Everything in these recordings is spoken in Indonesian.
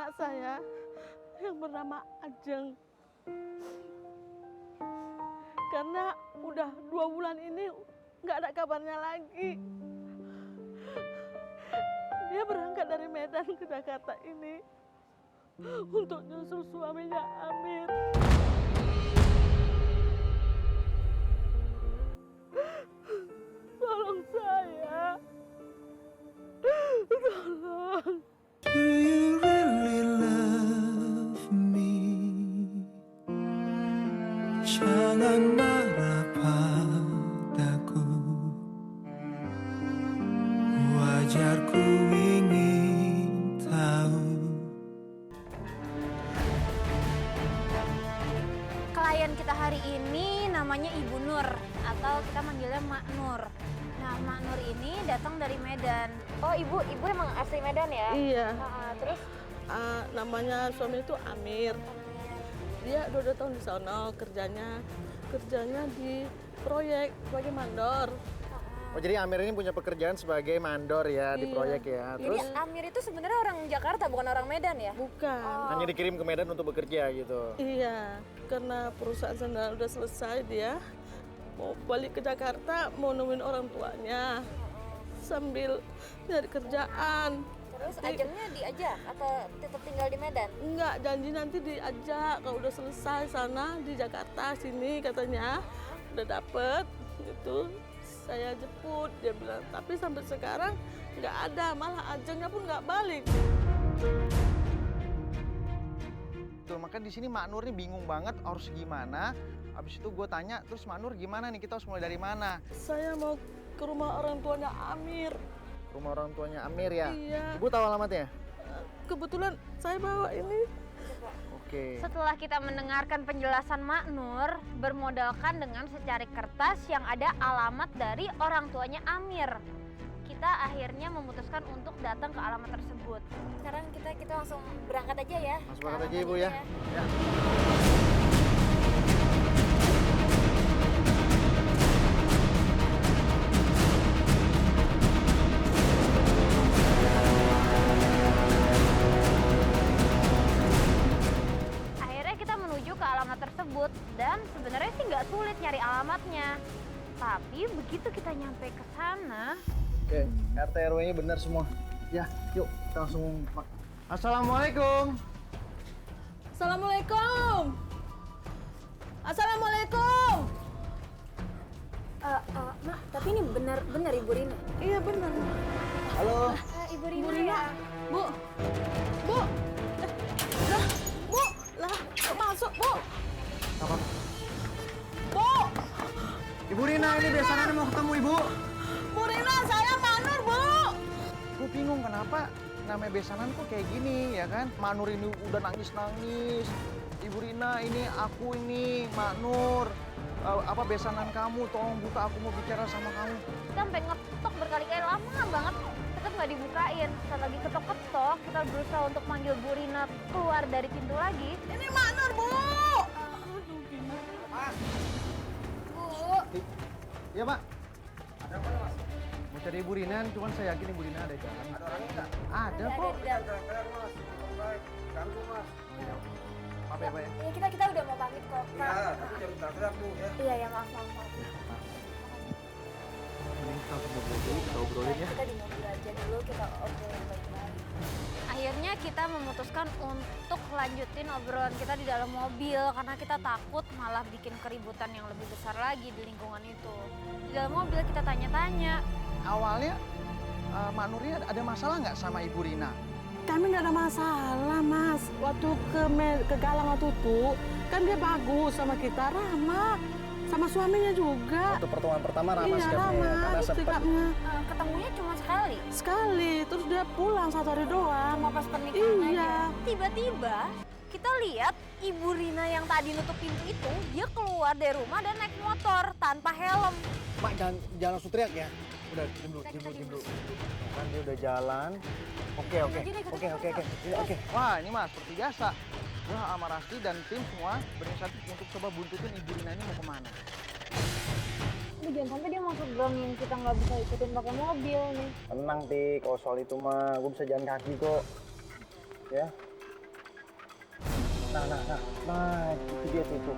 anak saya yang bernama Ajeng. Karena udah 2 bulan ini nggak ada kabarnya lagi. Dia berangkat dari Medan ke Jakarta ini untuk nyusul suaminya Amir. Tolong saya. Tolong. Do you really love me? Jangan marah padaku. Wajar ku ingin tahu. Klien kita hari ini namanya Ibu Nur atau kita manggilnya Mak Nur. Nah, Mak Nur ini datang dari Medan. Oh, ibu emang asli Medan ya? Iya. Terus Namanya suami itu Amir. Dia udah 2 tahun di sana kerjanya di proyek sebagai mandor. Oh, jadi Amir ini punya pekerjaan sebagai mandor ya di Iya. proyek ya. jadi Terus Amir itu sebenarnya orang Jakarta bukan orang Medan ya? Bukan. hanya dikirim ke Medan untuk bekerja gitu. Iya, karena perusahaan sendal udah selesai, dia mau balik ke Jakarta, mau nemuin orang tuanya sambil nyari kerjaan. Terus Ajengnya diajak atau tetap tinggal di Medan? Enggak, janji nanti diajak kalau udah selesai sana di Jakarta sini katanya udah dapet gitu. Saya jemput, dia bilang, tapi sampai sekarang nggak ada, malah Ajengnya pun nggak balik. Tuh, makanya di sini Mak Nur nih bingung banget harus gimana. Habis itu gue tanya, terus Mak Nur gimana nih, kita harus mulai dari mana? Saya mau ke rumah orang tuanya Amir. Rumah orang tuanya Amir ya? Iya. Ibu tahu alamatnya? Kebetulan saya bawa ini. Oke. Setelah kita mendengarkan penjelasan Mak Nur, bermodalkan dengan secari kertas yang ada alamat dari orang tuanya Amir, kita akhirnya memutuskan untuk datang ke alamat tersebut. Sekarang kita langsung berangkat aja ya. Langsung berangkat aja Ibu ya. Ya. Akhirnya kita menuju ke alamat tersebut dan sebenarnya sih nggak sulit nyari alamatnya. Tapi begitu kita nyampe ke sana, Oke, RT RW-nya benar semua. Ya, yuk kita langsung. Assalamualaikum. Assalamualaikum. Assalamualaikum. Mak, tapi ini benar Ibu Rina. Iya benar. Halo. Ibu Bu Rina. Bu. Bu. Lah, Bu. Lah, kok masuk, Bu? Apa? Bu. Ibu Rina ini biasanya mau ketemu Ibu. Bu Rina, saya Manur, Bu. Gue bingung kenapa namanya besanan kok kayak gini ya kan? Manur ini udah nangis-nangis. Ibu Rina ini aku ini Manur. Apa besanan kamu? Tolong buka, aku mau bicara sama kamu. Kita sampai ngetok berkali-kali lama banget, tetap nggak dibukain. Saat lagi ketok-ketok, kita berusaha untuk manggil Bu Rina keluar dari pintu lagi. Ini Manur, Bu. Bu, Iya Pak. Ada apa Mas? Mau cari Ibu Rina, cuman saya yakin Ibu Rina ada di jalan. Ada orangnya nggak? Ada kok. Ganggu mas. Maaf ya Pak ya. ya kita udah mau pamit kok. Ya, tapi jangan tabrak bu ya. Iya ya maaf. Ini kita langsung ngobrol dulu, kita obrolin ya. Kita di mobil aja dulu, kita obrolin baik-baik. Akhirnya kita memutuskan untuk lanjutin obrolan kita di dalam mobil karena kita takut malah bikin keributan yang lebih besar lagi di lingkungan itu. Di dalam mobil kita tanya-tanya. Awalnya Mak Nur ini ada masalah nggak sama Ibu Rina? Kami nggak ada masalah, Mas. Waktu ke Galang waktu itu, kan dia bagus sama kita, ramah. Sama suaminya juga. Waktu pertemuan pertama ramah Iya, sikapnya ramah karena sempat sikapnya. Ketemunya cuma sekali. Sekali, terus dia pulang 1 hari doang. Cuma pas pernikahan Iya. aja. Tiba-tiba kita lihat Ibu Rina yang tadi nutup pintu itu, dia keluar dari rumah dan naik motor tanpa helm. Mak jangan langsung teriak ya. Udah diam dulu. Kan dia udah jalan. Oke. Wah ini Mas seperti biasa. Gue sama Rasti dan tim semua berinisiatif untuk coba buntutin Ibu Rina ini mau kemana. Jangan sampai dia masuk gang yang kita nggak bisa ikutin pakai mobil nih. Tenang Ti, kalau soal itu mah gue bisa jalan kaki kok. Ya. Nah, itu dia tuh.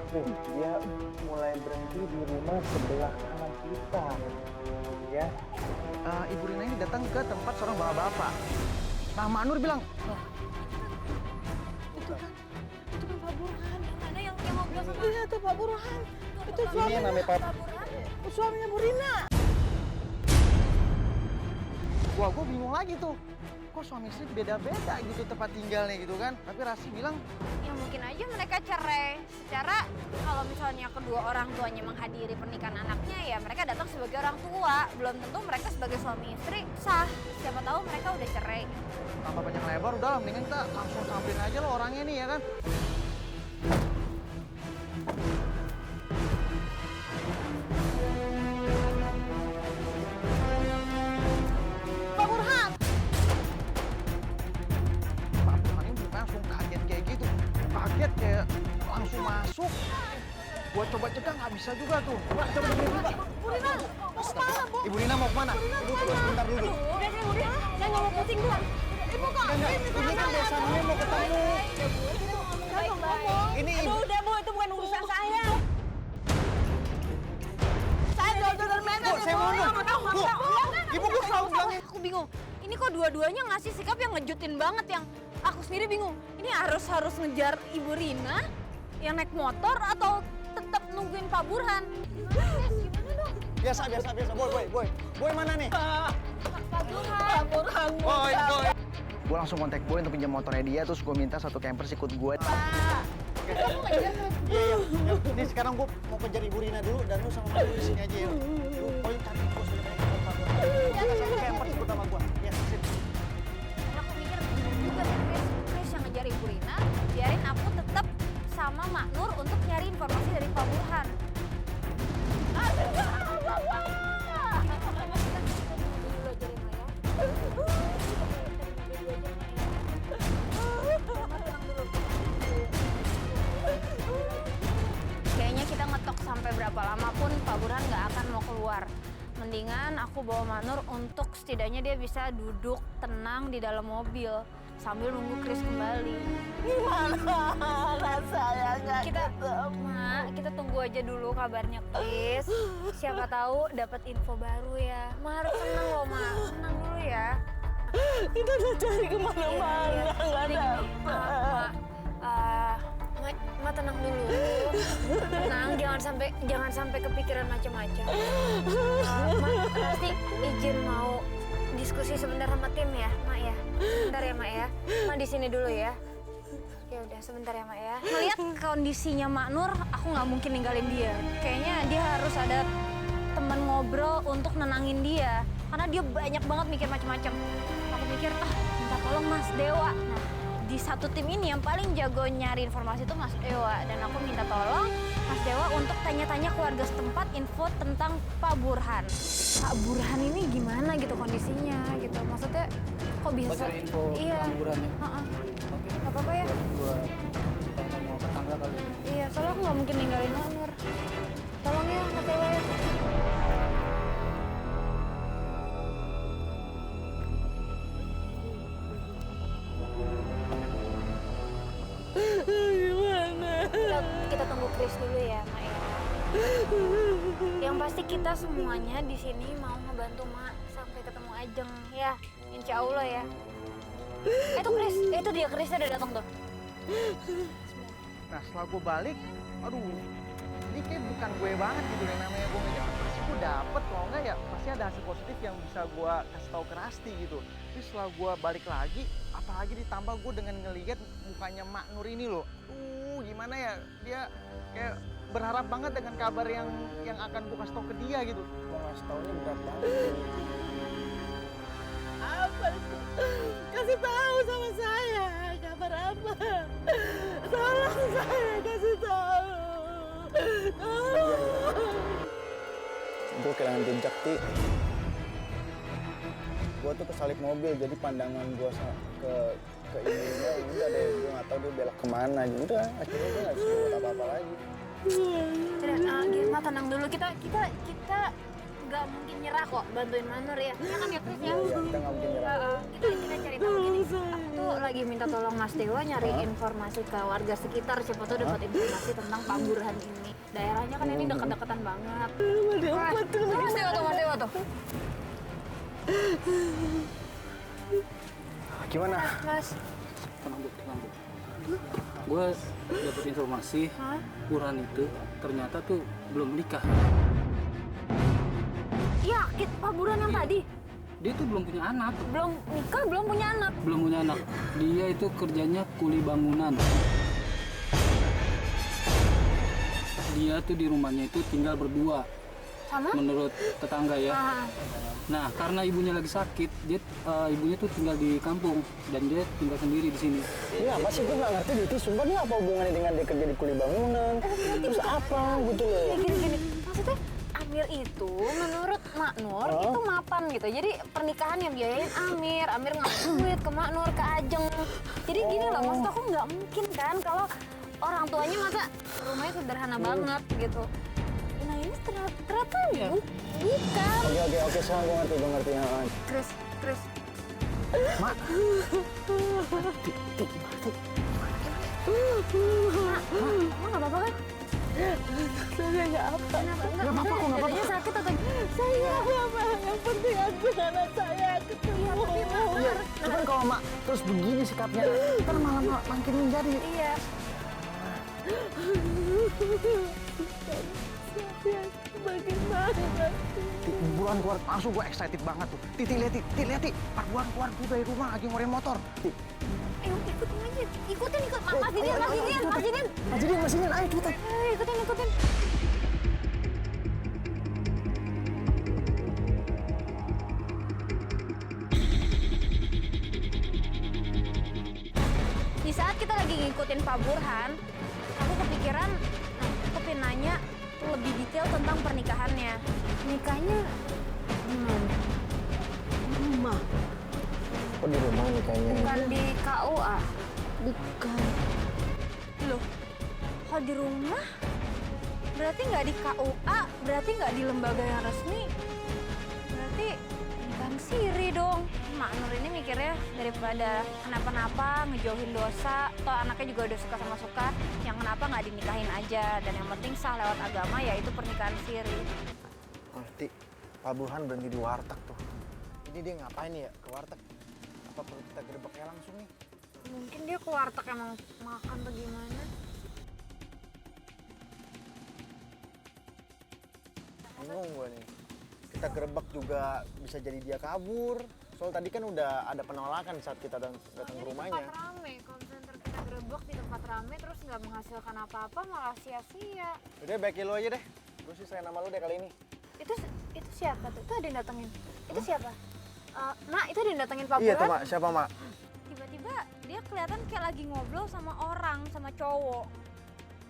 Tuh, dia mulai berhenti di rumah sebelah kanan kita. Ya. Ibu Rina ini datang ke tempat seorang bapak-bapak. Nah, Mak Nur bilang, Itu kan Pak Burhan. Mana yang ngobrol sama Iya tuh Pak Burhan. Itu ini yang namanya Pak. suaminya Bu Rina. Wah, gue bingung lagi tuh. Kok suami istri beda-beda gitu tempat tinggalnya gitu kan. Tapi Rasi bilang, ya mungkin aja mereka cerai. Secara kalau misalnya kedua orang tuanya menghadiri pernikahan anaknya ya mereka datang sebagai orang tua. Belum tentu mereka sebagai suami istri sah. Siapa tahu mereka udah cerai. tanpa panjang lebar, udah lah, mendingan kita langsung samperin aja lo orangnya nih ya kan. Pak Burhan. Pak Burhan ini mukanya langsung kaget kayak gitu. Kaget kayak langsung masuk. Gua coba cegah nggak bisa juga tuh. Coba coba. Bu Rina, mau kemana Bu? Ibu Rina mau kemana? Ibu tunggu sebentar dulu. Udah sih Bu Rina, saya nggak mau pusing dulu. Ibu kok? Ini kan besannya mau ketemu. Ini ibu. Udah Bu, itu bukan urusan saya. Saya benar-benar Bu, saya mau nunggu. Bu, ibu gua selalu bilangin. Aku bingung. Ini kok dua-duanya ngasih sikap yang ngejutin banget yang aku sendiri bingung. Ini harus ngejar Ibu Rina yang naik motor atau tetap nungguin Pak Burhan? Gimana dong? Biasa. Boy mana nih? Pak Burhan. Pak Burhan. Boy. Gue langsung kontak Boy untuk pinjam motornya dia, terus gue minta satu campers ikut gue. Kamu ngejar Mas? Iya. Ini sekarang gue mau kejar Ibu Rina dulu dan lu sama Mama di sini aja ya. Lu paling cari gue sebenarnya. Ada satu campers ikut sama gue. Ya, sip. Aku mikir bener juga ya Chris yang ngejar Ibu Rina, biarin aku tetap sama Mak Nur untuk nyari informasi dari Pak Burhan. Kayaknya kita ngetok sampai berapa lama pun Pak Burhan nggak akan mau keluar. Mendingan aku bawa Mak Nur untuk setidaknya dia bisa duduk tenang di dalam mobil sambil nunggu Chris kembali. Gimana rasanya nggak Kita, ketemu? Mak, kita tunggu aja dulu kabarnya Chris. Siapa tahu dapat info baru ya. Mak harus tenang loh, Mak. Tenang dulu ya. Kita udah cari kemana-mana, nggak Jadi ada. gini, Mak tenang dulu. Tenang, jangan sampai kepikiran macam-macam. Mak, pasti izin mau diskusi sebentar sama tim ya, Mak ya. Sebentar ya, Mak ya. Mak di sini dulu ya. Ya udah sebentar ya, Mak ya. Melihat kondisinya Mak Nur, aku nggak mungkin ninggalin dia. Kayaknya dia harus ada teman ngobrol untuk nenangin dia. Karena dia banyak banget mikir macam-macam. Aku mikir, minta tolong Mas Dewa. Nah, di satu tim ini yang paling jago nyari informasi itu Mas Dewa. Dan aku minta tolong Mas Dewa untuk tanya-tanya keluarga setempat info tentang Pak Burhan. Pak Burhan ini gimana gitu kondisinya gitu. Maksudnya kok bisa... info Iya. liburan ya. Heeh. Oke. Gak apa-apa ya? Gua mau ke tangga kali. Iya, soalnya aku nggak mungkin ninggalin Mak Nur. Tolong ya, Mas Dewa ya. Gimana? Kita tunggu Chris dulu ya, Mak ya. Yang pasti kita semuanya di sini mau ngebantu Mak sampai ketemu Ajeng ya. Insya Allah ya. Itu Chris, itu dia Chrisnya udah datang tuh. Nah, setelah gue balik, aduh, ini kayak bukan gue banget gitu yang namanya gue ngejak. Pasti gue dapet, kalau enggak ya pasti ada hasil positif yang bisa gue kasih tahu ke Rasti gitu. Tapi setelah gue balik lagi, apalagi ditambah gue dengan ngelihat mukanya Mak Nur ini loh. Gimana ya, dia kayak berharap banget dengan kabar yang akan gue kasih tahu ke dia gitu. Mau ngasih taunya berat banget. Apa itu? Kasih tahu sama saya. Kabar apa? Tolong saya kasih tahu. Gue kehilangan jejak, Ti. Gue tuh kesalip mobil, jadi pandangan gue ke ininya udah deh, gue nggak tahu dia belok kemana. Udah, akhirnya gue nggak bisa buat apa-apa lagi. Gimana tenang dulu, kita nggak mungkin nyerah kok bantuin Mak Nur ya. Iya kan ya Chris ya? Iya, kita nggak mungkin nyerah. Kita cari tahu gini. Aku tuh lagi minta tolong Mas Dewa nyari informasi ke warga sekitar, siapa tuh dapat informasi tentang Pak Burhan ini. Daerahnya kan ini dekat-dekatan banget. Mas Dewa tuh. Gimana? Mas. Tenang Bu. Gue dapet informasi Burhan itu ternyata tuh belum menikah. Yakin Pak Burhan yang tadi? Dia tuh belum punya anak. Belum nikah, belum punya anak. Belum punya anak. Dia itu kerjanya kuli bangunan. Dia tuh di rumahnya itu tinggal berdua. Sama? Menurut tetangga ya. Ah. Nah, karena ibunya lagi sakit, ibunya tuh tinggal di kampung dan dia tinggal sendiri di sini. Ini apa sih? Gue nggak ngerti itu. Sumpah ini apa hubungannya dengan dia kerja di kuli bangunan? Terus apa gitu loh? Gini. Maksudnya Amir itu menurut Mak Nur itu mapan gitu. Jadi pernikahan yang biayain Amir. Amir ngasih duit ke Mak Nur, ke Ajeng. Jadi gini loh, maksud aku nggak mungkin kan kalau orang tuanya masa rumahnya sederhana banget gitu. Nah ini ternyata bukan. Oke, sekarang gue ngerti. Terus. Mak. Mak nggak apa-apa kan? Saya nggak apa. Nggak apa-apa kok, nggak apa-apa. Sakit atau Saya nggak apa. Yang penting aku dan anak saya ketemu. Iya, cuman kalau mak terus begini sikapnya, kan malah makin menjadi. iya. Saya bagaimana? Buruan keluar, langsung gue excited banget tuh. Lihat, Pak Buruan keluar tuh dari rumah lagi ngorein motor. Ayo ikutin aja. Ikutin. Mas Didin. Ayo cepetan. Ikutin. Di saat kita lagi ngikutin Pak Burhan, aku kepikiran, aku pengen nanya lebih detail tentang pernikahannya. Nikahnya gimana? Rumah. Kok di rumah nih kayaknya? Bukan di KUA. Bukan. Loh, kalau di rumah berarti nggak di KUA, berarti nggak di lembaga yang resmi, berarti bukan siri dong. Mak Nur ini mikirnya daripada kenapa-napa ngejauhin dosa, toh anaknya juga udah suka sama suka, yang kenapa nggak dinikahin aja, dan yang penting sah lewat agama yaitu pernikahan siri. Ngerti. Pak Burhan berhenti di warteg tuh. Ini dia ngapain ya ke warteg? Apa perlu kita gerebeknya langsung nih? Mungkin dia ke warteg emang makan atau gimana? Bingung gue nih. Kita gerebek juga bisa jadi dia kabur. Soal tadi kan udah ada penolakan saat kita datang ke rumahnya. Tempat rame, kalau misalnya kita gerebek di tempat rame terus nggak menghasilkan apa-apa malah sia-sia. Udah baik lo aja deh. Gue sih sayang nama lu deh kali ini. Itu siapa tuh? Itu ada yang datengin. Itu siapa? Mak, itu ada yang datengin Pak Iya tuh Burhan. mak, siapa mak? Tiba-tiba dia kelihatan kayak lagi ngobrol sama orang, sama cowok.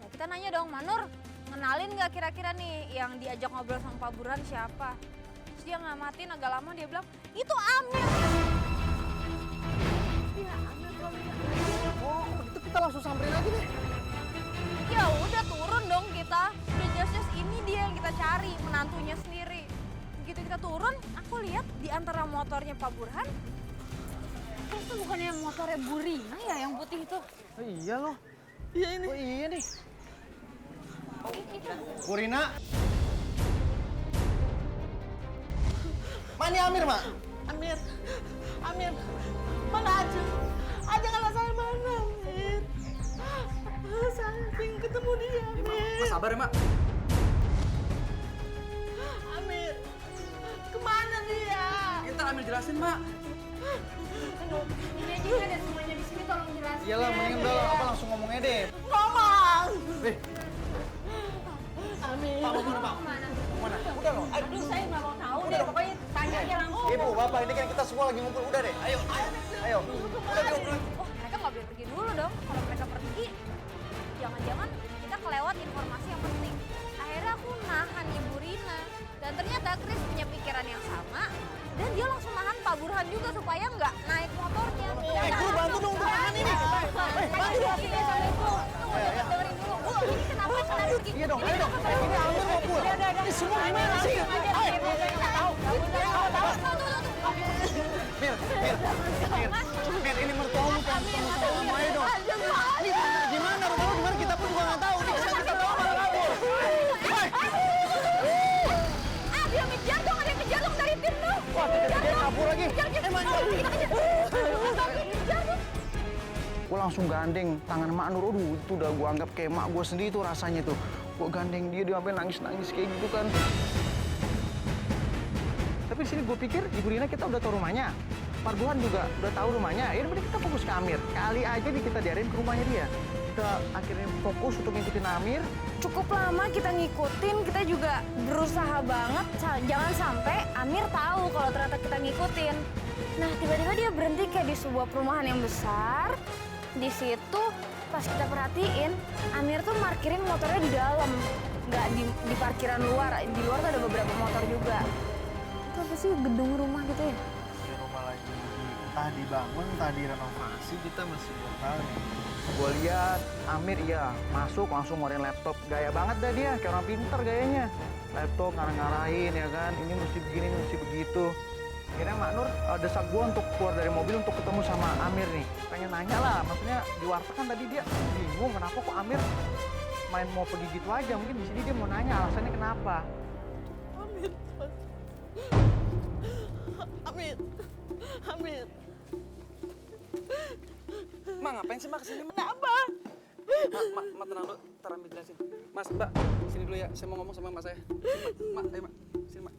Nah, kita nanya dong, Manur, ngenalin nggak kira-kira nih yang diajak ngobrol sama Pak Burhan siapa? Terus dia ngamatin agak lama, dia bilang, itu Amir. Iya, Amir belum. Oh, itu kita langsung samperin aja deh. Ya udah turun dong kita. Udah jelas-jelas ini dia yang kita cari, menantunya sendiri. Begitu kita turun, aku lihat di antara motornya Pak Burhan, terus itu bukannya motornya Bu Rina ya yang putih itu? Oh iya loh. Iya ini. Oh iya nih. Bu Rina. Mana Amir mak? Amir. Mana Ajeng? Ajeng anak saya mana, Amir? Saya ingin ketemu dia, Amir. Sabar ya, Mak. Amir, kemana dia? Kita ambil jelasin, Mak. Ini aja ada semuanya di sini, tolong jelasin. Iyalah, mendingan udah apa langsung ngomongnya deh. Ngomong. Amir. Pak, mau kemana Pak? Kemana? Kemana? Udah loh. Aduh, saya nggak mau tahu deh. Pokoknya tanya aja langsung. Ibu, bapak, ini kan kita semua lagi ngumpul. Udah deh, ayo. Udah diobrolin. Oh, mereka nggak boleh pergi dulu dong. Kalau mereka pergi, jangan-jangan kita kelewat informasi yang penting. Akhirnya aku nahan Ibu Rina. Dan ternyata Chris punya pikiran yang sama. Dan dia langsung nahan Pak Burhan juga supaya nggak naik motornya. Guru bantu dong untuk nahan ini. Bantu dong. Tunggu, dengerin dulu. Bu, ini kenapa begini? Iya dong, ayo dong. Ini Amir mau pulang. Ini semua gimana sih? Ayo. Mir, ini Amir, masa Ayo dong. Ini gimana? Rumah lu gimana? Kita pun juga nggak tahu. Ini kita tahu malah kabur. dia ngejar dong, ada yang ngejar dong dari tim lu. Wah, dia kabur lagi. Emang kita kejar. Gue langsung gandeng tangan Mak Nur. Aduh, itu udah gue anggap kayak mak gue sendiri tuh rasanya tuh. Gue gandeng dia sampai nangis-nangis kayak gitu kan. Tapi di sini gue pikir Ibu Rina kita udah tahu rumahnya. Pak Burhan juga udah tahu rumahnya. Ya udah kita fokus ke Amir. Kali aja nih kita diarahin ke rumahnya dia. Kita akhirnya fokus untuk ngikutin Amir. Cukup lama kita ngikutin, kita juga berusaha banget. Jangan sampai Amir tahu kalau ternyata kita ngikutin. Nah, tiba-tiba dia berhenti kayak di sebuah perumahan yang besar. Di situ pas kita perhatiin, Amir tuh parkirin motornya di dalam, nggak di parkiran luar. Di luar tuh ada beberapa motor juga. Itu apa sih, gedung rumah gitu ya? Ya rumah lagi entah dibangun, entah direnovasi, kita masih belum tahu nih. Gue lihat Amir iya masuk langsung ngeluarin laptop. Gaya banget dah dia, kayak orang pinter gayanya. Laptop ngarang-ngarahin ya kan, ini mesti begini, ini mesti begitu. Akhirnya Mak Nur desak gue untuk keluar dari mobil untuk ketemu sama Amir nih. Pengen nanya lah, maksudnya di warteg kan tadi dia bingung kenapa kok Amir main mau pergi gitu aja. Mungkin di sini dia mau nanya alasannya kenapa. Amir, Amir, Amir. Ma, ngapain sih Ma kesini? Ma? Kenapa? Ma tenang dulu, ntar Amir jelasin. Mas, Mbak, sini dulu ya, saya mau ngomong sama Mas saya. Sini, Ma, ayo Ma, sini Ma.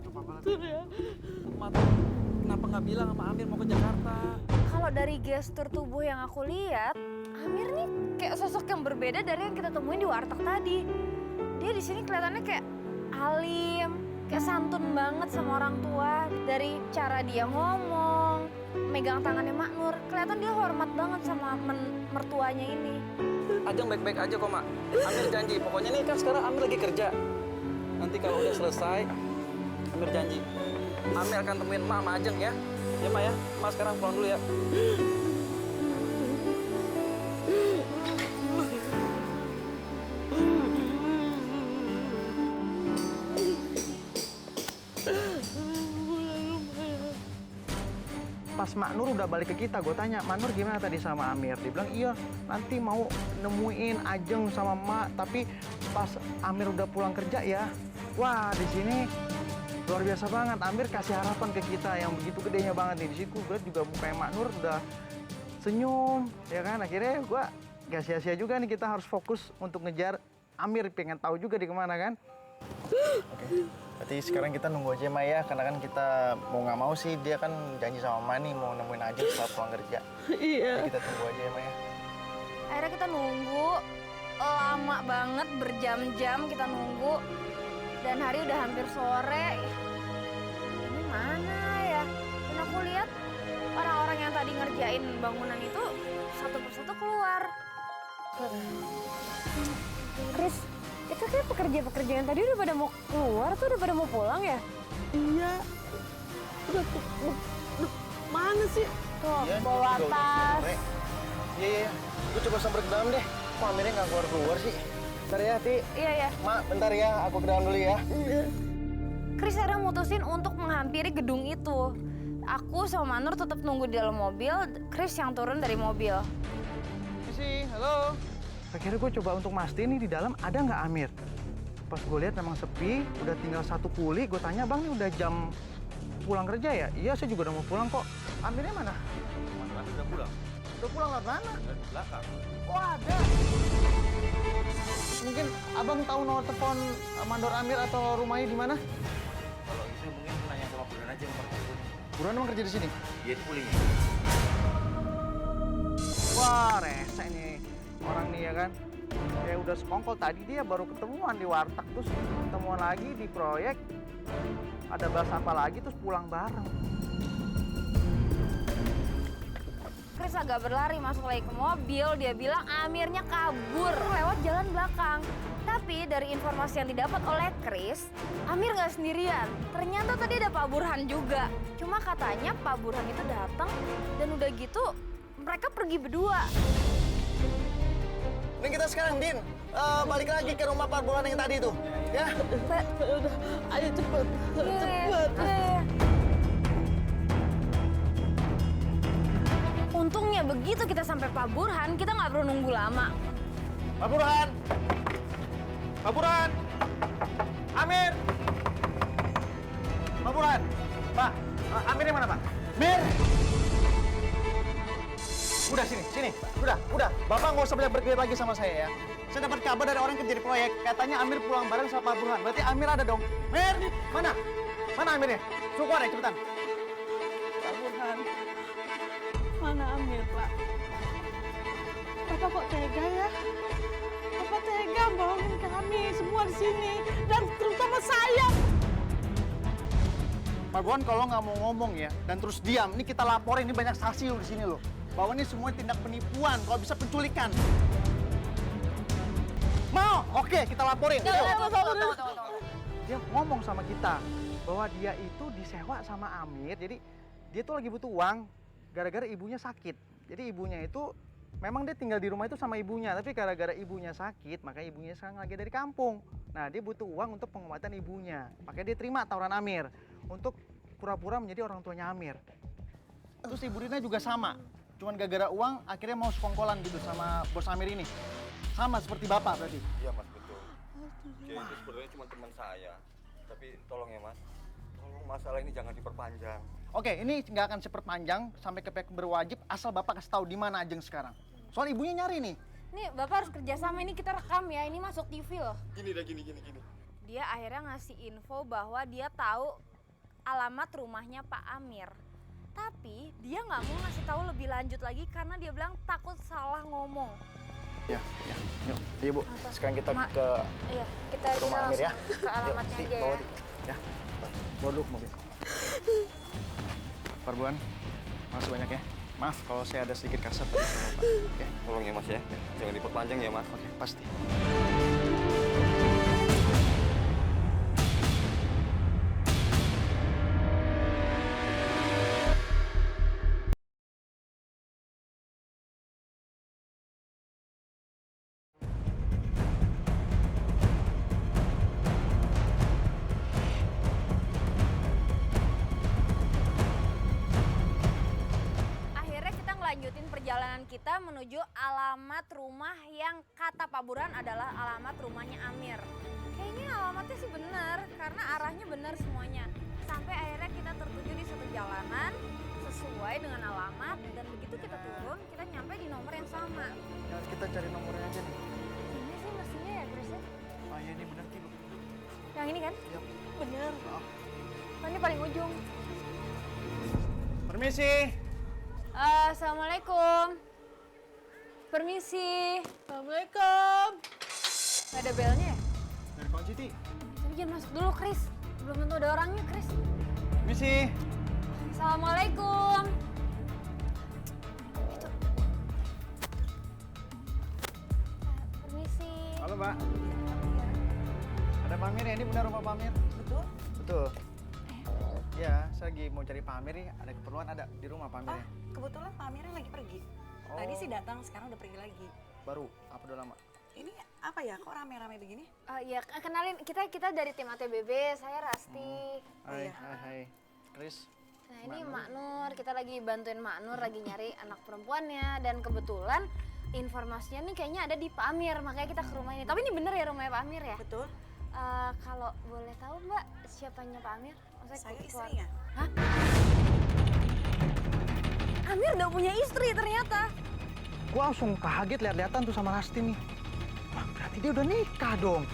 Gak apa-apa lah. Ya. Ma, kenapa nggak bilang sama Amir mau ke Jakarta? Kalau dari gestur tubuh yang aku lihat, Amir nih kayak sosok yang berbeda dari yang kita temuin di warteg tadi. Dia di sini kelihatannya kayak alim, kayak santun banget sama orang tua. Dari cara dia ngomong, megang tangannya Mak Nur, kelihatan dia hormat banget sama mertuanya ini. Ajeng baik-baik aja kok, Mak. Amir janji, pokoknya nih kan sekarang Amir lagi kerja. Nanti kalau udah selesai, Amir janji. Amir akan temuin Mak sama Ajeng ya. Ya, Mak ya. Mak sekarang pulang dulu ya. Pas Mak Nur udah balik ke kita, gue tanya, Mak Nur gimana tadi sama Amir? Dia bilang, iya nanti mau nemuin Ajeng sama Mak, tapi pas Amir udah pulang kerja ya. Wah, di sini luar biasa banget. Amir kasih harapan ke kita yang begitu gedenya banget nih. Di situ gue juga mukanya Mak Nur udah senyum, ya kan? Akhirnya gue gak sia-sia juga nih, kita harus fokus untuk ngejar Amir, pengen tahu juga di kemana kan? Oke. Berarti sekarang kita nunggu aja Ma ya, karena kan kita mau nggak mau sih dia kan janji sama Mani mau nemuin aja setelah pulang kerja. Iya. Jadi kita tunggu aja ya Ma ya. Akhirnya kita nunggu, lama banget, berjam-jam kita nunggu. Dan hari udah hampir sore. Ini mana ya? Dan aku lihat orang-orang yang tadi ngerjain bangunan itu satu persatu keluar. Chris, itu kayak pekerja-pekerja yang tadi udah pada mau keluar tuh, udah pada mau pulang ya? Iya. Udah, mana sih? Tuh, Iya, bawa juga udah tas. sore. Iya. Gue coba sampai ke dalam deh. Kok Amirnya nggak keluar sih? Bentar ya, Ti. Iya, ya. Mak, bentar ya. Aku ke dalam dulu ya. Chris akhirnya mutusin untuk menghampiri gedung itu. Aku sama Manur tetap nunggu di dalam mobil, Chris yang turun dari mobil. Sisi, halo. Akhirnya gue coba untuk mastiin nih di dalam ada nggak Amir. Pas gue lihat memang sepi, udah tinggal satu kuli. Gue tanya, Bang, ini udah jam pulang kerja ya? Iya, saya juga udah mau pulang kok. Amirnya mana? Udah pulang. Udah pulang lewat mana? Dari belakang. Oh, ada. Mungkin Abang tahu nomor telepon Mandor Amir atau rumahnya di mana? Kalau itu mungkin nanya sama Bulan aja yang pertama. Buruan emang kerja di sini? Dia di pulih. Wah, rese nih orang nih ya kan. Ya udah sekongkol tadi dia baru ketemuan di warteg, terus ketemuan lagi di proyek. Ada bahas apa lagi terus pulang bareng. Chris agak berlari masuk lagi ke mobil, dia bilang Amirnya kabur lewat jalan belakang. Tapi dari informasi yang didapat oleh Chris, Amir nggak sendirian. Ternyata tadi ada Pak Burhan juga. Cuma katanya Pak Burhan itu datang dan udah gitu mereka pergi berdua. Ini kita sekarang, Din. Balik lagi ke rumah Pak Bulan yang tadi tuh. Ya. Udah, ayo cepet, cepet. Untungnya begitu kita sampai Pak Burhan, kita nggak perlu nunggu lama. Pak Burhan! Pak Burhan! Amir! Pak Burhan! Pak, Amirnya mana, Pak? Mir! Udah, sini. Udah. Bapak nggak usah banyak berkelit lagi sama saya ya. Saya dapat kabar dari orang yang kerja di proyek. Katanya Amir pulang bareng sama Pak Burhan. Berarti Amir ada dong. Mir! Mana? Mana Amirnya? Suruh keluar ya, cepetan. Pak Burhan, mana Amir, Pak? Bapak kok tega ya? Bapak tega bohongin kami semua di sini, dan terutama saya. Pak Burhan kalau nggak mau ngomong ya, dan terus diam, ini kita laporin, ini banyak saksi loh di sini loh. Bahwa ini semua tindak penipuan, kalau bisa penculikan. Mau? Oke, kita laporin. Tunggu. Dia ngomong sama kita bahwa dia itu disewa sama Amir, jadi dia tuh lagi butuh uang gara-gara ibunya sakit. Jadi ibunya itu memang dia tinggal di rumah itu sama ibunya, tapi gara-gara ibunya sakit, makanya ibunya sekarang lagi dari kampung. Nah, dia butuh uang untuk pengobatan ibunya. Makanya dia terima tawaran Amir untuk pura-pura menjadi orang tuanya Amir. Terus Ibu Rina juga sama. Cuman gara-gara uang akhirnya mau sekongkolan gitu sama bos Amir ini. Sama seperti Bapak berarti. Iya mas, betul. Oke, itu sebenarnya cuma teman saya. Tapi tolong ya mas, tolong masalah ini jangan diperpanjang. Oke, ini nggak akan seperpanjang sampai ke pihak berwajib asal Bapak kasih tahu di mana Ajeng sekarang. Soal ibunya nyari nih. Nih, Bapak harus kerjasama, ini kita rekam ya, ini masuk TV loh. Gini. Dia akhirnya ngasih info bahwa dia tahu alamat rumahnya Pak Amir. Tapi dia nggak mau ngasih tahu lebih lanjut lagi karena dia bilang takut salah ngomong. Ya. Yuk, iya Bu. Sekarang kita ke Iya, kita rumah Amir ya. ke alamatnya Yuk, aja bawa ya. Ya. Bawa dulu ke mobil. Pak Burhan, makasih banyak ya. Maaf kalau saya ada sedikit kasar tadi sama Bapak. Oke. Tolong ya mas ya, jangan diperpanjang ya mas. Oke, pasti. Akhirnya kita ngelanjutin perjalanan kita menuju alamat rumah yang kata Pak Burhan adalah alamat rumahnya Amir. Kayaknya alamatnya sih benar karena arahnya benar semuanya. Sampai akhirnya kita tertuju di satu jalanan sesuai dengan alamat dan begitu kita turun kita nyampe di nomor yang sama. Ya, kita cari nomornya aja nih. Ini sih mestinya ya Chris ya? Ah ya, ini benar Ki, Bu. Yang ini kan? Iya. Bener. Kan ini paling ujung. Permisi. Assalamualaikum. Permisi. Assalamualaikum. Gak ada belnya ya? Dari Bang Citi. Tapi jangan masuk dulu, Chris. Belum tentu ada orangnya, Chris. Permisi. Assalamualaikum. Itu. Permisi. Halo Mbak. Ada Pak Amir ya? Ini benar rumah Pak Amir? Betul? Betul. Ya, saya lagi mau cari Pak Amir nih. Ada keperluan ada di rumah Pak Amir Oh, ya? kebetulan Pak Amirnya lagi pergi. Tadi sih datang, sekarang udah pergi lagi. Baru? Apa udah lama? Ini apa ya, kok rame-rame begini? Ya, kenalin kita dari tim ATBB. Saya Rasti. Hai, iya. hai. Chris. Nah, ini Mak Nur. Kita lagi bantuin Mak Nur lagi nyari anak perempuannya dan kebetulan informasinya nih kayaknya ada di Pak Amir. Makanya kita ke rumah ini. Tapi ini bener ya rumahnya Pak Amir ya? Betul? Kalau boleh tahu Mbak, siapanya Pak Amir? Maksudnya Saya keluarga. istrinya. Hah? Amir udah punya istri ternyata. Gua langsung kaget lihat-lihatan tuh sama Rasti nih. Wah, berarti dia udah nikah dong.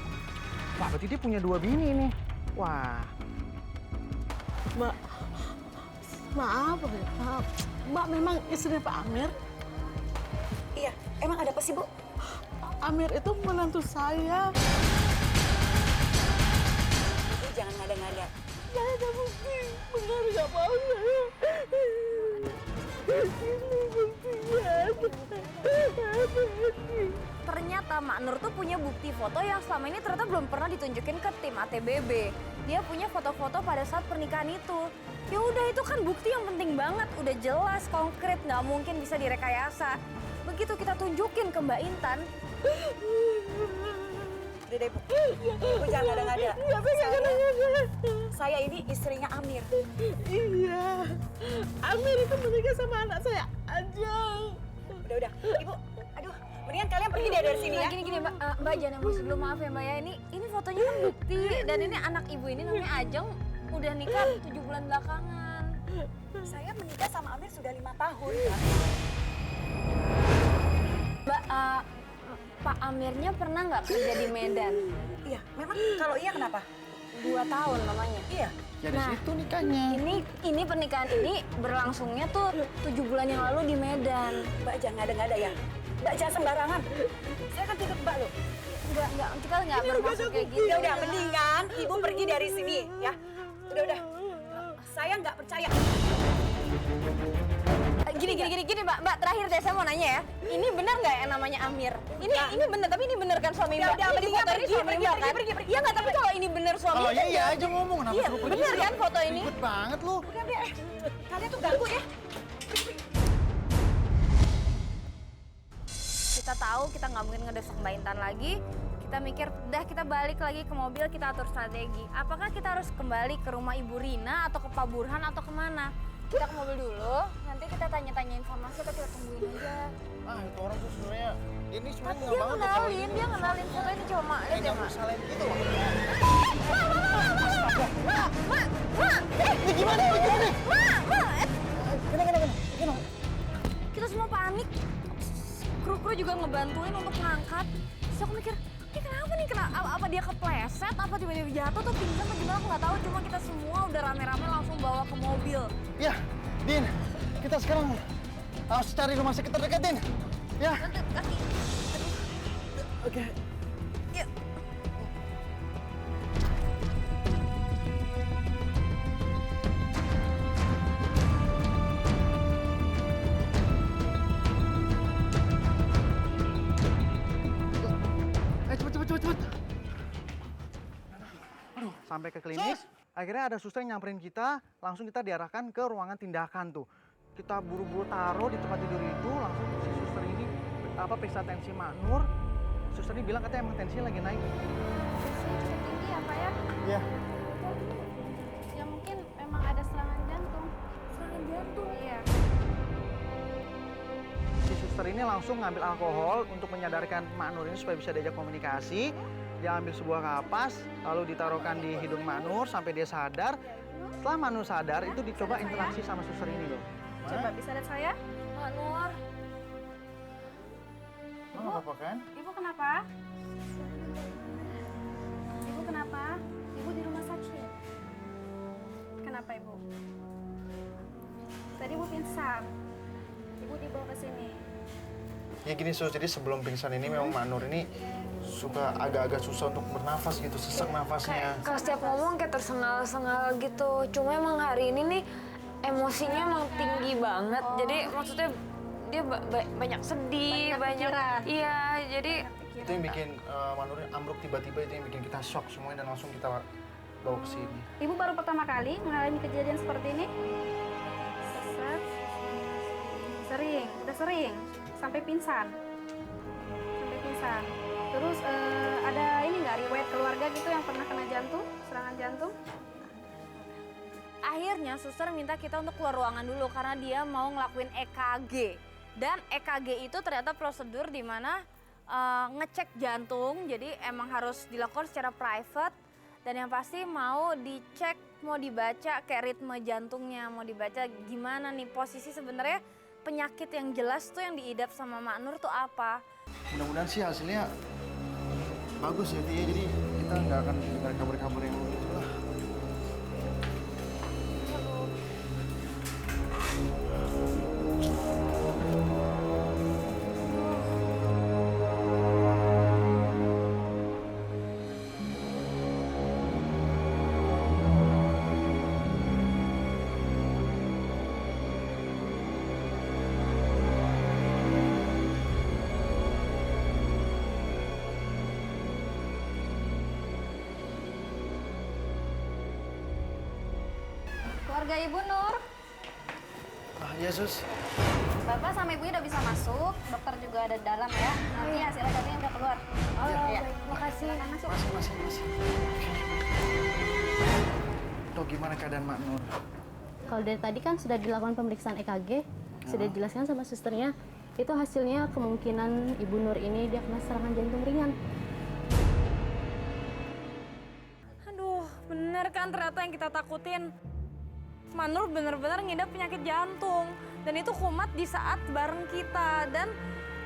Wah, berarti dia punya 2 bini nih. Wah, Mbak, maaf, Mbak memang istri Pak Amir. Iya, emang ada apa sih, Bu? Amir itu menantu saya. Ibu jangan ngada-ngada. Saya ada bukti, benar nggak mau saya. Ini buktinya. Ternyata Mak Nur tuh punya bukti foto yang selama ini ternyata belum pernah ditunjukin ke tim ATBB. Dia punya foto-foto pada saat pernikahan itu. Ya udah itu kan bukti yang penting banget, udah jelas, konkret, nggak mungkin bisa direkayasa. Begitu kita tunjukin ke Mbak Intan, Udah deh, Bu. Bu jangan ngada-ngada. Saya ini istrinya Amir. Iya, Amir itu menikah sama anak saya aja. Udah. Ibu, aduh, mendingan kalian pergi deh dari sini ya. Gini Mbak, Mbak jangan emosi dulu, maaf ya Mbak ya. Ini fotonya kan bukti dan ini anak ibu ini namanya Ajeng udah nikah 7 bulan belakangan. Saya menikah sama Amir sudah 5 tahun. Mbak, Pak Amirnya pernah nggak kerja di Medan? Iya, memang kalau iya kenapa? 2 tahun namanya. Iya. Jadi situ nikahnya. Ini pernikahan ini berlangsungnya tuh 7 bulan yang lalu di Medan. Mbak jangan ngada-ngada ya. Mbak jangan sembarangan. Saya kan tutup Mbak loh. Enggak, kita nggak bermaksud kayak gitu. Udah, mendingan Ibu pergi dari sini ya. Udah. Saya nggak percaya. Gini Mbak, terakhir deh saya mau nanya ya. Ini benar nggak yang namanya Amir? Ini benar, tapi ini benar kan suami Mbak? Udah, Ini mendingan foto ini suami Mbak kan? pergi. Iya nggak, tapi kalau ini benar suami Kalau Mbak, iya aja ngomong, kenapa Iya, suruh pergi? bener kan foto ini? Ribet banget lu. Udah, kalian tuh ganggu ya. kita tahu kita nggak mungkin ngedesak Mbak Intan lagi. Kita mikir, udah kita balik lagi ke mobil, kita atur strategi. Apakah kita harus kembali ke rumah Ibu Rina atau ke Pak Burhan atau kemana? Kita ke mobil dulu, nanti kita tanya-tanya informasi atau kita tungguin aja. Itu orang tuh sebenarnya ini sebenarnya Tapi nggak banget loh kalau ini. dia ngenalin foto ini coba lihat ya, Mak. Salahin gitu loh. Kenapa? Kita semua panik. Kru-kru juga ngebantuin untuk ngangkat. Terus aku mikir, ini kenapa nih? Apa dia kepleset? Apa tiba-tiba jatuh atau pingsan atau gimana? Aku nggak tahu. Cuma kita semua udah rame-rame langsung bawa ke mobil. Ya, Din, kita sekarang harus cari rumah sakit terdekat, Din. Ya. Kaki. Oke. Yuk. Cepet. Aduh, sampai ke klinik. Akhirnya ada suster yang nyamperin kita, langsung kita diarahkan ke ruangan tindakan tuh. Kita buru-buru taruh di tempat tidur itu, langsung si suster ini periksa tensi Mak Nur. Suster ini bilang katanya emang tensinya lagi naik. Tinggi ya, Pak ya? Iya. Ya mungkin memang ada serangan jantung. Serangan jantung? Iya. Si suster ini langsung ngambil alkohol untuk menyadarkan Mak Nur ini supaya bisa diajak komunikasi. Dia ambil sebuah kapas, lalu ditaruhkan di hidung Mak Nur sampai dia sadar. Setelah Mak Nur sadar, itu dicoba interaksi sama suster ini loh. Coba bisa lihat saya? Mak Nur. Nggak apa-apa kan? Ibu kenapa? Ibu kenapa? Ibu di rumah sakit. Kenapa Ibu? Tadi Ibu pingsan. Ibu dibawa ke sini. Ya gini Sus, jadi sebelum pingsan ini memang Mak Nur ini suka agak-agak susah untuk bernafas gitu, sesak nafasnya. Kalau setiap ngomong kayak tersengal-sengal gitu. Cuma emang hari ini nih emosinya emang tinggi banget. Jadi maksudnya dia banyak sedih, banyak iya, jadi Itu yang bikin Mak Nur ambruk tiba-tiba, itu yang bikin kita shock semuanya dan langsung kita bawa ke sini. Ibu baru pertama kali mengalami kejadian seperti ini? Sesat. Udah sering. Sampai pingsan. Terus ada ini nggak riwayat keluarga gitu yang pernah kena jantung, serangan jantung? Akhirnya suster minta kita untuk keluar ruangan dulu karena dia mau ngelakuin EKG. Dan EKG itu ternyata prosedur di mana ngecek jantung, jadi emang harus dilakukan secara private. Dan yang pasti mau dicek, mau dibaca kayak ritme jantungnya, mau dibaca gimana nih posisi sebenarnya penyakit yang jelas tuh yang diidap sama Mak Nur tuh apa. Mudah-mudahan sih hasilnya bagus ya, Tia. Jadi kita nggak akan dengar kabar-kabar yang begitu lah. Keluarga Ibu Nur, Yesus. Bapak sama Ibunya udah bisa masuk, dokter juga ada di dalam ya. Nanti hasil EKG-nya udah keluar. oh Iya. baik, makasih. Silakan masuk. Masih. Toh gimana keadaan Mak Nur? Kalau dari tadi kan sudah dilakukan pemeriksaan EKG, sudah dijelaskan sama susternya. itu hasilnya kemungkinan Ibu Nur ini dia kena serangan jantung ringan. Aduh, bener kan ternyata yang kita takutin. Manur bener-bener ngidap penyakit jantung. Dan itu kumat di saat bareng kita. Dan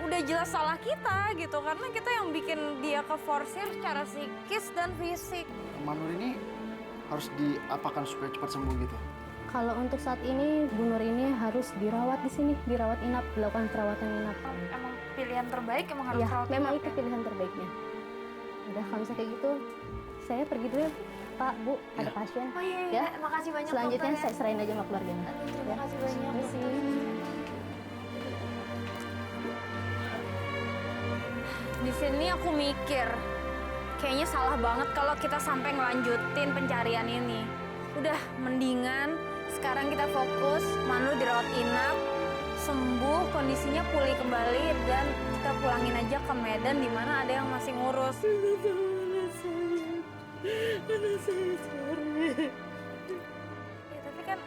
udah jelas salah kita gitu. Karena kita yang bikin dia keforsir secara psikis dan fisik. Manur ini harus diapakan supaya cepat sembuh gitu? Kalau untuk saat ini Bu Nur ini harus dirawat di sini, dirawat inap, dilakukan perawatan inap. Emang pilihan terbaik emang harus Ya, rawat memang inap itu ya? pilihan terbaiknya. Udah kalau misalnya kayak gitu, saya pergi dulu ya, Pak, Bu, ada pasien. Oh iya, Ya. makasih banyak Selanjutnya dokter, ya. saya serahin aja sama keluarganya. Aduh, terima Ya. kasih banyak Terima dokter. kasih. Di sini aku mikir, kayaknya salah banget kalau kita sampai ngelanjutin pencarian ini. Udah, mendingan sekarang kita fokus, Manur dirawat inap, sembuh, kondisinya pulih kembali, dan kita pulangin aja ke Medan di mana ada yang masih ngurus. Ya, tapi kan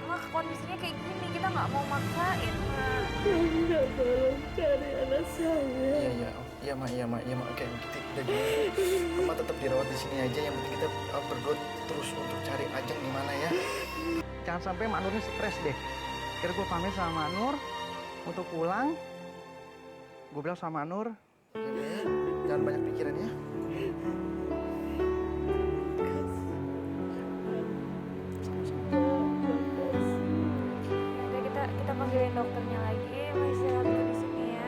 emang kondisinya kayak gini, kita nggak mau maksain, Mak. Enggak, tolong cari anak saya. Iya, Ma. Oke, udah gini. Mama tetap dirawat di sini aja. Yang penting kita berdua terus untuk cari Ajeng di mana ya. Jangan sampai Mak Nur ini stres deh. Kira gue pamit sama Mak Nur untuk pulang. Gue bilang sama Mak Nur, jangan banyak pikiran ya. Udah, kita panggilin dokternya lagi, mau istirahat dulu di sini ya.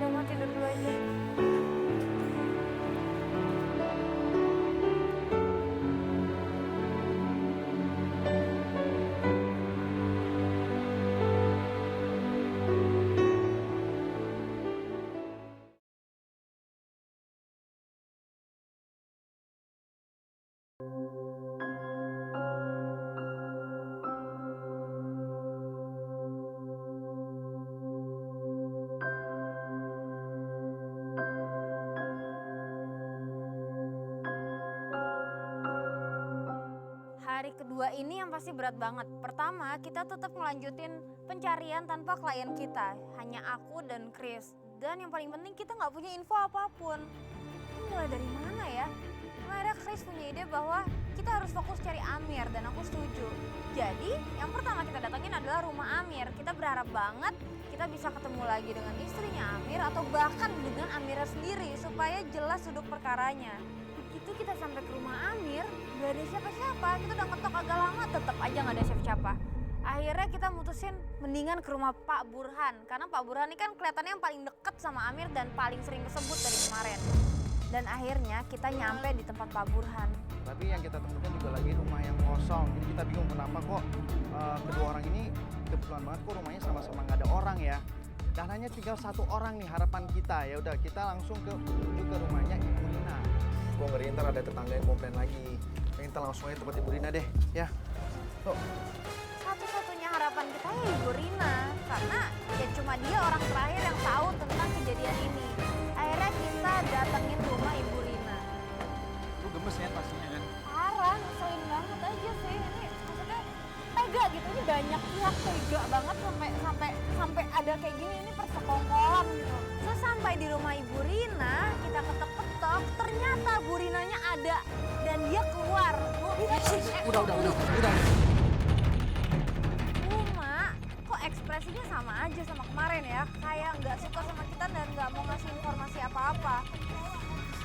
Udah, mau tidur dulu aja. Hari kedua ini yang pasti berat banget. Pertama, kita tetap ngelanjutin pencarian tanpa klien kita. Hanya aku dan Chris. Dan yang paling penting kita nggak punya info apapun. Ini mulai dari mana ya? Akhirnya Chris punya ide bahwa kita harus fokus cari Amir dan aku setuju. Jadi yang pertama kita datengin adalah rumah Amir. Kita berharap banget kita bisa ketemu lagi dengan istrinya Amir atau bahkan dengan Amira sendiri supaya jelas duduk perkaranya. Begitu kita sampai ke rumah Amir, gak ada siapa-siapa. Kita udah ngetok agak lama, tetap aja gak ada siapa-siapa. Akhirnya kita mutusin mendingan ke rumah Pak Burhan. Karena Pak Burhan ini kan kelihatannya yang paling deket sama Amir dan paling sering kesebut dari kemarin. Dan akhirnya kita nyampe di tempat Pak Burhan. Tapi yang kita temukan juga lagi rumah yang kosong. Jadi kita bingung kenapa kok kedua orang ini kebetulan banget kok rumahnya sama-sama nggak ada orang ya. Dan hanya tinggal satu orang nih harapan kita. Ya udah kita langsung menuju ke rumahnya Ibu Rina. Gue ngeri ntar ada tetangga yang komplain lagi. Kita langsung aja tempat Ibu Rina deh, ya. Tuh. Satu-satunya harapan kita ya Ibu Rina. Karena ya cuma dia orang terakhir yang tahu tentang kejadian ini. Akhirnya kita datengin rumah Ibu Rina. Lu gemes ya pastinya kan? Parah, ngeselin banget aja sih. Ini maksudnya tega gitu. Ini banyak pihak tega banget sampai ada kayak gini. Ini persekongkolan gitu. Sesampai di rumah Ibu Rina, kita ketok-ketok. Ternyata Bu Rinanya ada dan dia keluar. Udah. Mak, kok ekspresinya sama aja sama kemarin ya? Kayak nggak suka sama kita dan nggak mau ngasih informasi apa-apa.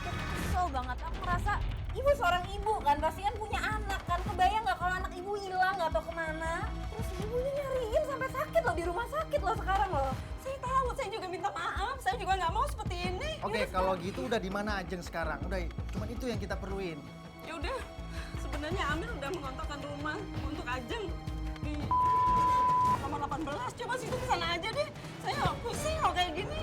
Kesel banget, aku ngerasa ibu seorang ibu kan, pasti kan punya anak kan. Kebayang nggak kalau anak ibu hilang nggak tahu kemana? Terus ibunya nyariin sampai sakit loh, di rumah sakit loh sekarang loh. Saya tahu, saya juga minta maaf. Saya juga nggak mau seperti ini. Oke, kalau gitu udah di mana Ajeng sekarang? Udah, cuman itu yang kita perluin. Ya udah, sebenarnya Amir udah mengontrakkan rumah untuk Ajeng di nomor 18. Coba situ ke sana aja deh. Saya pusing kalau kayak gini.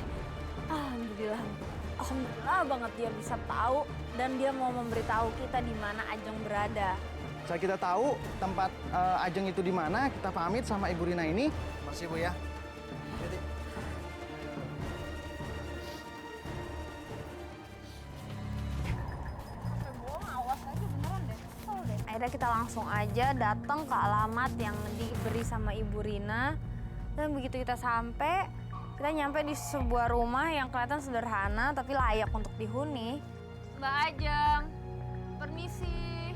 Alhamdulillah banget dia bisa tahu dan dia mau memberitahu kita di mana Ajeng berada. Saat kita tahu tempat Ajeng itu di mana, kita pamit sama Ibu Rina ini. Makasih Bu ya. Jadi. Akhirnya kita langsung aja datang ke alamat yang diberi sama Ibu Rina. Dan begitu kita sampai, kita nyampe di sebuah rumah yang kelihatan sederhana tapi layak untuk dihuni. Mbak Ajeng, permisi.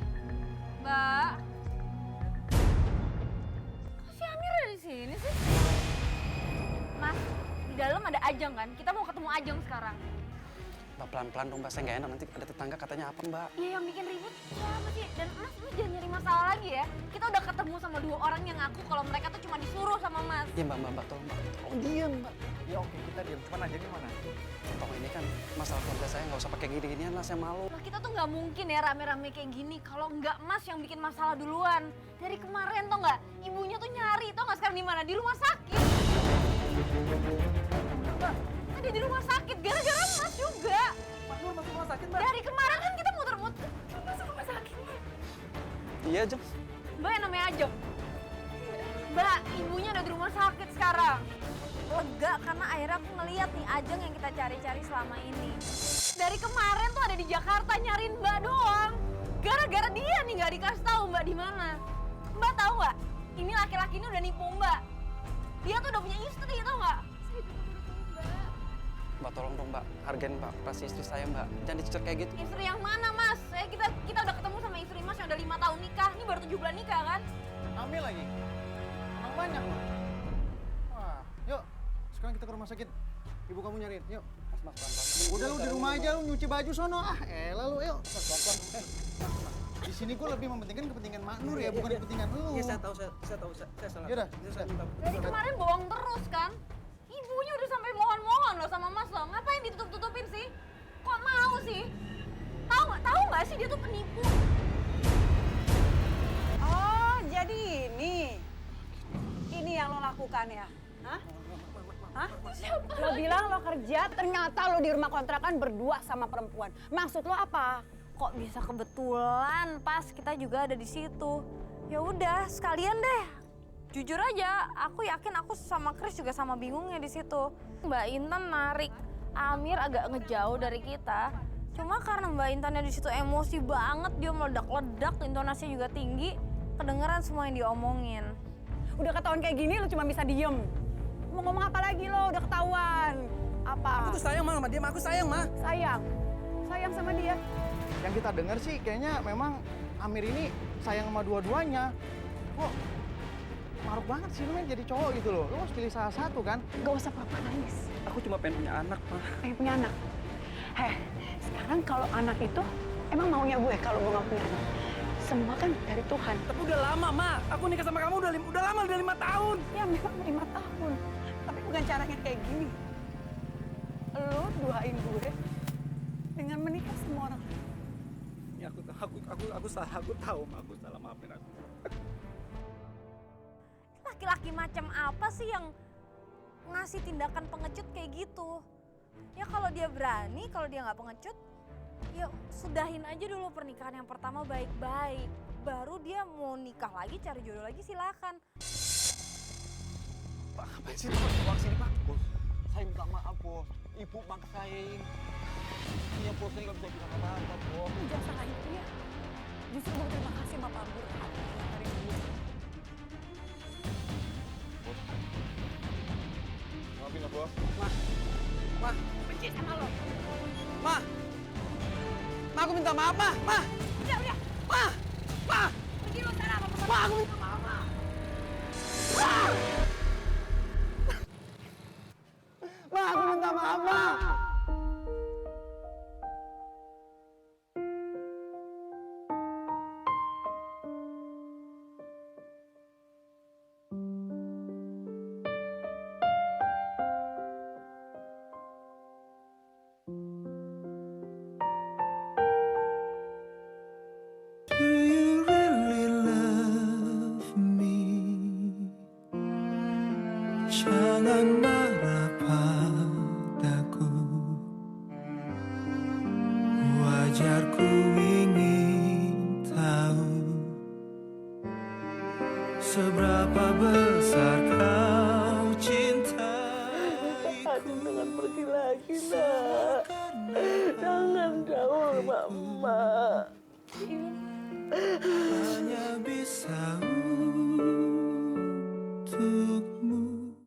Mbak. Kok si Amir ada di sini sih? Mas, di dalam ada Ajeng kan? Kita mau ketemu Ajeng sekarang. Mbak pelan-pelan dong Mbak, saya nggak enak nanti ada tetangga katanya apa Mbak? Iya yang bikin ribut siapa sih? Dan Mas, lu jangan nyari masalah lagi ya. Kita udah ketemu sama 2 orang yang ngaku kalau mereka tuh cuma disuruh sama Mas. Iya Mbak, tolong Mbak. Tolong diam Mbak. Ya oke, kita diam. Cuman aja gimana? Tolong ini kan masalah keluarga saya, nggak usah pakai gini-ginian lah, saya malu. Lah kita tuh nggak mungkin ya rame-rame kayak gini kalau nggak Mas yang bikin masalah duluan. Dari kemarin tau nggak, ibunya tuh nyari, tau nggak sekarang di mana? Di rumah sakit. Mbak, ada di rumah sakit gara-gara Mas juga. Mbak Nur masuk rumah sakit Mbak. Dari kemarin kan kita muter-muter masuk rumah sakit. Iya Jeng. Mbak yang namanya Ajeng. Mbak, ibunya udah di rumah sakit sekarang. Lega karena akhirnya aku ngeliat nih Ajeng yang kita cari-cari selama ini. Dari kemarin tuh ada di Jakarta nyariin Mbak doang. Gara-gara dia nih nggak dikasih tahu Mbak di mana. Mbak tahu nggak? Ini laki-laki ini udah nipu Mbak. Dia tuh udah punya istri, tau nggak? Saya juga baru tahu Mbak. Mbak tolong dong Mbak, hargain Mbak privasi istri saya Mbak. Jangan dicecer kayak gitu. Istri yang mana Mas? Kita udah ketemu sama istri Mas yang udah 5 tahun nikah. Ini baru 7 bulan nikah kan? Hamil lagi. Emang banyak loh. Wah, yuk. Sekarang kita ke rumah sakit. Ibu kamu nyariin, yuk. Mas, pelan-pelan. Udah lu di rumah aja, lu nyuci baju sono. Ah, elah lu, yuk. Di sini gue lebih mementingkan kepentingan Mak Nur ya, bukan kepentingan lu. Iya, saya tahu, saya salah. Yaudah, Saya minta. Dari kemarin bohong terus kan? Ibunya udah sampai mohon-mohon loh sama Mas loh. Ngapain ditutup-tutupin sih? Kok mau sih? Tahu nggak sih dia tuh penipu? Oh, jadi ini yang lo lakukan ya? Hah? Hah? Lo bilang lo kerja, ternyata lo di rumah kontrakan berdua sama perempuan. Maksud lo apa? Kok bisa kebetulan pas kita juga ada di situ. Ya udah, sekalian deh. Jujur aja, aku yakin aku sama Chris juga sama bingungnya di situ. Mbak Intan narik Amir agak ngejauh dari kita. Cuma karena Mbak Intannya di situ emosi banget, dia meledak-ledak, intonasinya juga tinggi, kedengeran semua yang diomongin. Udah ketahuan kayak gini lo cuma bisa diem. Mau ngomong apa lagi lo? Udah ketahuan. Apa? Aku tuh sayang sama dia, aku sayang mah. Sayang? Sayang sama dia? Yang kita dengar sih kayaknya memang Amir ini sayang sama dua-duanya. Kok maruk banget sih lu main jadi cowok gitu loh. Lu harus pilih salah satu kan? Gak usah pura-pura nangis. Aku cuma pengen punya anak, Mah. Pengen punya anak? Heh, sekarang kalau anak itu emang maunya gue kalau gue gak punya anak. Semua kan dari Tuhan. Tapi udah lama, Mah. Aku nikah sama kamu udah lama, udah 5 tahun. Ya memang 5 tahun. Tapi bukan caranya kayak gini. Lo doain gue dengan menikah sama orang. Ya aku salah, aku tahu, Mah. Aku salah, maafin aku. Laki-laki macam apa sih yang ngasih tindakan pengecut kayak gitu? Ya kalau dia berani, kalau dia nggak pengecut, ya sudahin aja dulu pernikahan yang pertama baik-baik. Baru dia mau nikah lagi, cari jodoh lagi silakan. Pak, apa sih? Pak, sini Pak. Bos, saya minta maaf, Bos. Ibu maksain. Iya, Bos, saya nggak bisa bilang apa-apa, Bos. Jangan salahin dia. Justru gue terima kasih sama Pak Burhan dari gue. Bos. Maafin ya, Bos. Mah, Benci sama lo. Mah, aku minta maaf, Mah. Udah. Mah. Pergi lo sana sama Mah, aku minta maaf, Mah. Ma, aku minta maaf, Ma. Do you really love me? Jangan marah padaku. Wajar ku ingin tahu seberapa besar kau cintaiku. Jangan pergi lagi, nak. Jangan jauh sama emak.